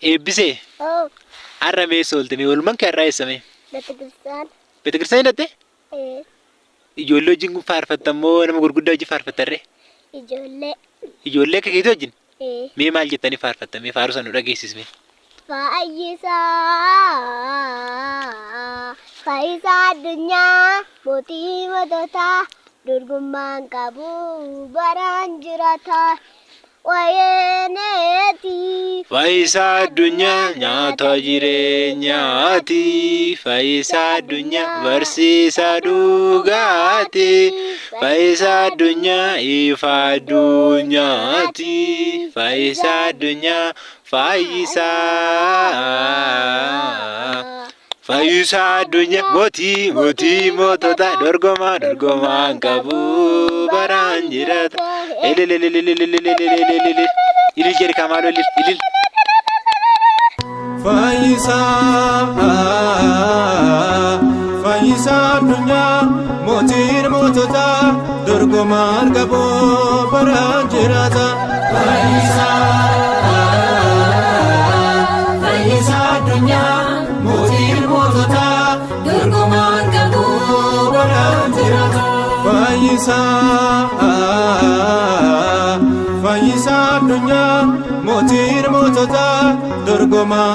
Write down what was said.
Eebbisee arramee sooltanii oolman kan irraa eessame? Beetekiristiyaan hidhatte? Ijoollee wajjin kun faarfattamoo nama gurguddaa wajjin faarfattarree? Ijoollee akka keetii wajjin? Mee maal jettanii faarfattamee faaruu sana nu dhageessisme? Fayyisaa addunyaa mootii mootota dorgommaan qabu baraan jiraata. Fayyisaa addunyaa nyaata jireenyaati. Fayyisaa addunyaa barsiisaa dhugaati. Fayyisaa addunyaa ifa addunyaati. Fayyisaa addunyaa Fayyisaa addunyaa mootii mootota dorgommaan qabu baraan jiraata. Ilil jedhi kamaan ilil. Fayyisaa addunyaa mootiin mootota dorgommaan qabu baraan jiraata. Fayyisaa addunyaa mootiin mootota dorgommaan qabu baraan jiraata. Fayyisaa addunyaa mootiin mootota dorgommaan